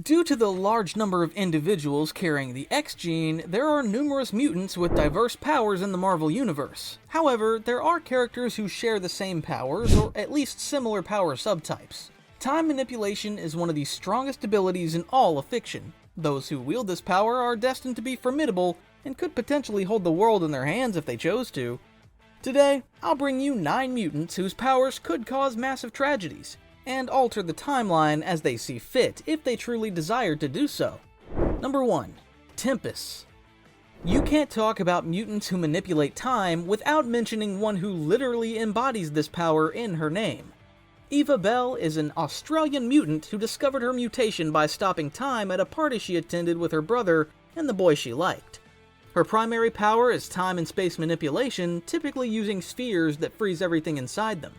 Due to the large number of individuals carrying the X gene, there are numerous mutants with diverse powers in the Marvel Universe. However, there are characters who share the same powers, or at least similar power subtypes. Time manipulation is one of the strongest abilities in all of fiction. Those who wield this power are destined to be formidable, and could potentially hold the world in their hands if they chose to. Today, I'll bring you 9 mutants whose powers could cause massive tragedies, and alter the timeline as they see fit if they truly desire to do so. Number 1. Tempest. You can't talk about mutants who manipulate time without mentioning one who literally embodies this power in her name. Eva Bell is an Australian mutant who discovered her mutation by stopping time at a party she attended with her brother and the boy she liked. Her primary power is time and space manipulation, typically using spheres that freeze everything inside them.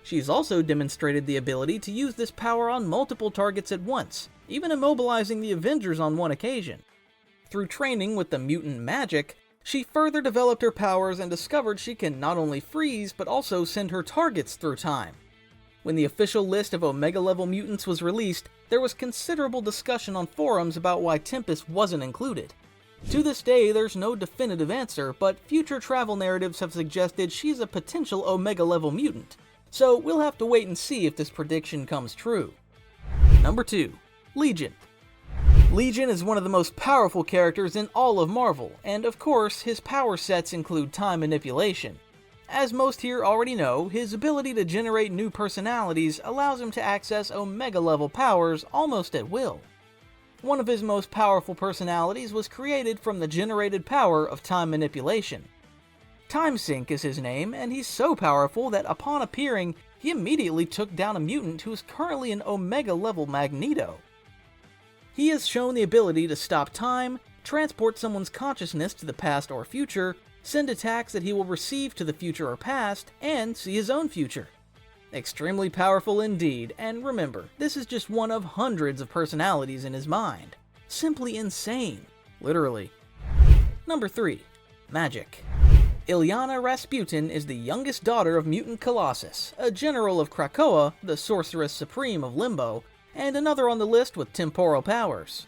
She's also demonstrated the ability to use this power on multiple targets at once, even immobilizing the Avengers on one occasion. Through training with the mutant magic, she further developed her powers and discovered she can not only freeze, but also send her targets through time. When the official list of Omega-level mutants was released, there was considerable discussion on forums about why Tempest wasn't included. To this day, there's no definitive answer, but future travel narratives have suggested she's a potential Omega-level mutant. So we'll have to wait and see if this prediction comes true. Number 2. Legion. Legion is one of the most powerful characters in all of Marvel, and of course, his power sets include time manipulation. As most here already know, his ability to generate new personalities allows him to access Omega-level powers almost at will. One of his most powerful personalities was created from the generated power of time manipulation. Timesync is his name, and he's so powerful that upon appearing, he immediately took down a mutant who is currently an Omega-level Magneto. He has shown the ability to stop time, transport someone's consciousness to the past or future, send attacks that he will receive to the future or past, and see his own future. Extremely powerful indeed, and remember, this is just one of hundreds of personalities in his mind. Simply insane. Literally. Number 3. Magic. Ilyana Rasputin is the youngest daughter of Mutant Colossus, a general of Krakoa, the sorceress supreme of Limbo, and another on the list with temporal powers.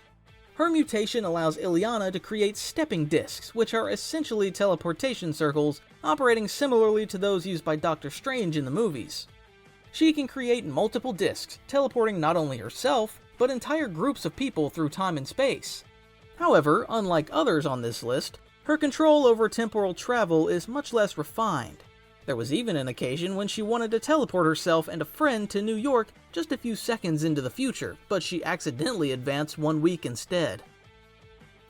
Her mutation allows Ilyana to create stepping discs, which are essentially teleportation circles, operating similarly to those used by Doctor Strange in the movies. She can create multiple discs, teleporting not only herself, but entire groups of people through time and space. However, unlike others on this list, her control over temporal travel is much less refined. There was even an occasion when she wanted to teleport herself and a friend to New York just a few seconds into the future, but she accidentally advanced 1 week instead.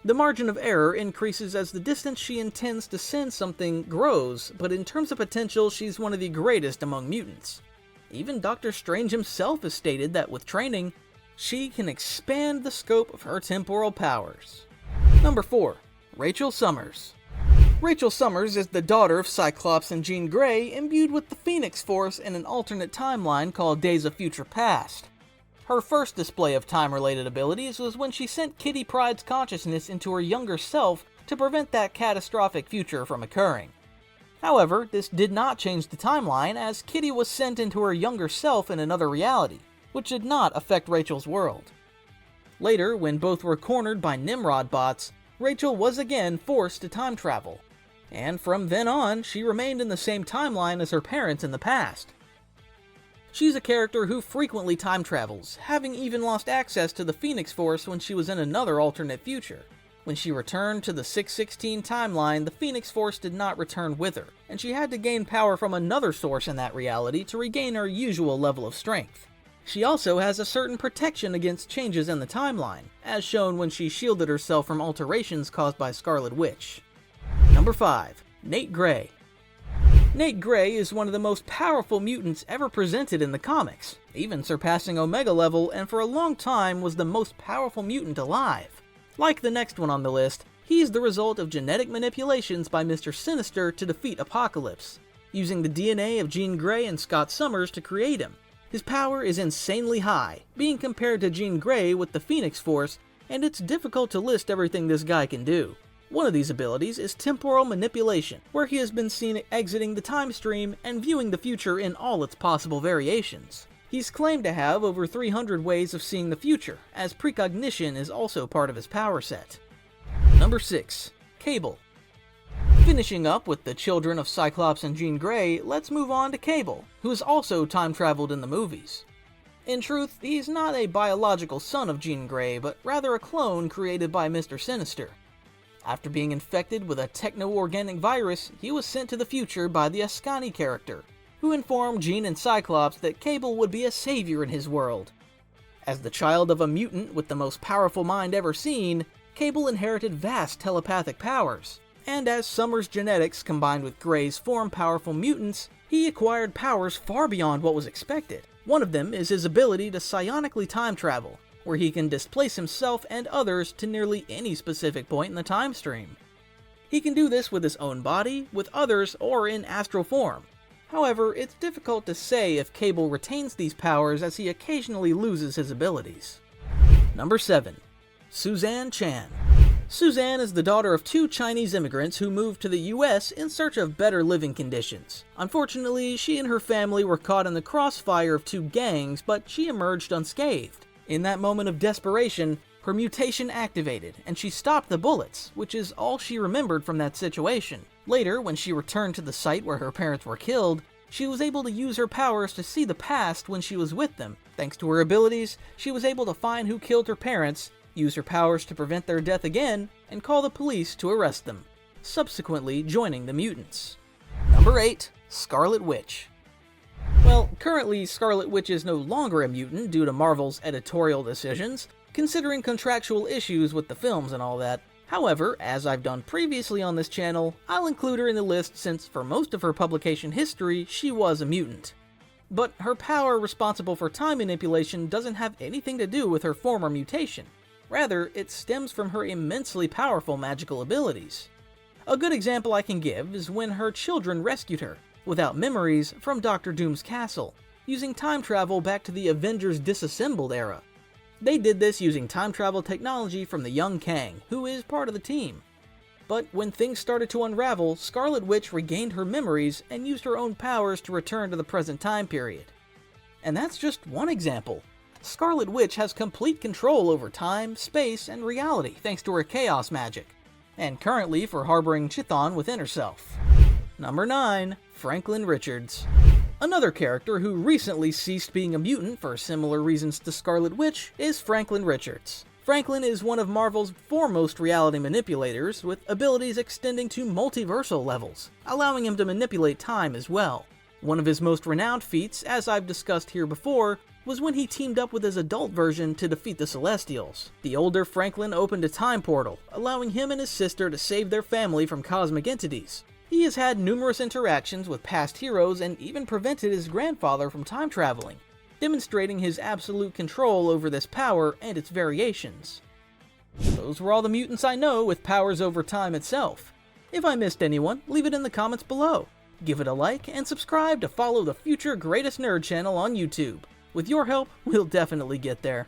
The margin of error increases as the distance she intends to send something grows, but in terms of potential, she's one of the greatest among mutants. Even Doctor Strange himself has stated that with training, she can expand the scope of her temporal powers. Number 4. Rachel Summers. Rachel Summers is the daughter of Cyclops and Jean Grey, imbued with the Phoenix Force in an alternate timeline called Days of Future Past. Her first display of time-related abilities was when she sent Kitty Pryde's consciousness into her younger self to prevent that catastrophic future from occurring. However, this did not change the timeline, as Kitty was sent into her younger self in another reality, which did not affect Rachel's world. Later, when both were cornered by Nimrod bots, Rachel was again forced to time travel, and from then on, she remained in the same timeline as her parents in the past. She's a character who frequently time travels, having even lost access to the Phoenix Force when she was in another alternate future. When she returned to the 616 timeline, the Phoenix Force did not return with her, and she had to gain power from another source in that reality to regain her usual level of strength. She also has a certain protection against changes in the timeline, as shown when she shielded herself from alterations caused by Scarlet Witch. Number 5. Nate Gray. Nate Gray is one of the most powerful mutants ever presented in the comics, even surpassing Omega level, and for a long time was the most powerful mutant alive. Like the next one on the list, he's the result of genetic manipulations by Mr. Sinister to defeat Apocalypse, using the DNA of Jean Grey and Scott Summers to create him. His power is insanely high, being compared to Jean Grey with the Phoenix Force, and it's difficult to list everything this guy can do. One of these abilities is temporal manipulation, where he has been seen exiting the time stream and viewing the future in all its possible variations. He's claimed to have over 300 ways of seeing the future, as precognition is also part of his power set. Number 6. Cable. Finishing up with the children of Cyclops and Jean Grey, let's move on to Cable, who has also time-traveled in the movies. In truth, he's not a biological son of Jean Grey, but rather a clone created by Mr. Sinister. After being infected with a techno-organic virus, he was sent to the future by the Ascani character, who informed Jean and Cyclops that Cable would be a savior in his world. As the child of a mutant with the most powerful mind ever seen, Cable inherited vast telepathic powers, and as Summer's genetics combined with Grey's formed powerful mutants, he acquired powers far beyond what was expected. One of them is his ability to psionically time travel, where he can displace himself and others to nearly any specific point in the time stream. He can do this with his own body, with others, or in astral form. However, it's difficult to say if Cable retains these powers as he occasionally loses his abilities. Number 7. Suzanne Chan. Suzanne is the daughter of 2 Chinese immigrants who moved to the US in search of better living conditions. Unfortunately, she and her family were caught in the crossfire of 2 gangs, but she emerged unscathed. In that moment of desperation, her mutation activated, and she stopped the bullets, which is all she remembered from that situation. Later, when she returned to the site where her parents were killed, she was able to use her powers to see the past when she was with them. Thanks to her abilities, she was able to find who killed her parents, use her powers to prevent their death again, and call the police to arrest them, subsequently joining the mutants. Number 8. Scarlet Witch. Well, currently Scarlet Witch is no longer a mutant due to Marvel's editorial decisions, considering contractual issues with the films and all that. However, as I've done previously on this channel, I'll include her in the list since for most of her publication history, she was a mutant. But her power responsible for time manipulation doesn't have anything to do with her former mutation. Rather, it stems from her immensely powerful magical abilities. A good example I can give is when her children rescued her, without memories, from Dr. Doom's castle, using time travel back to the Avengers Disassembled era. They did this using time travel technology from the young Kang, who is part of the team. But when things started to unravel, Scarlet Witch regained her memories and used her own powers to return to the present time period. And that's just one example. Scarlet Witch has complete control over time, space, and reality thanks to her chaos magic, and currently for harboring Chthon within herself. Number 9. Franklin Richards. Another character who recently ceased being a mutant for similar reasons to Scarlet Witch is Franklin Richards. Franklin is one of Marvel's foremost reality manipulators, with abilities extending to multiversal levels, allowing him to manipulate time as well. One of his most renowned feats, as I've discussed here before, was when he teamed up with his adult version to defeat the Celestials. The older Franklin opened a time portal, allowing him and his sister to save their family from cosmic entities. He has had numerous interactions with past heroes and even prevented his grandfather from time traveling, demonstrating his absolute control over this power and its variations. Those were all the mutants I know with powers over time itself. If I missed anyone, leave it in the comments below. Give it a like and subscribe to follow the future Greatest Nerd channel on YouTube. With your help, we'll definitely get there.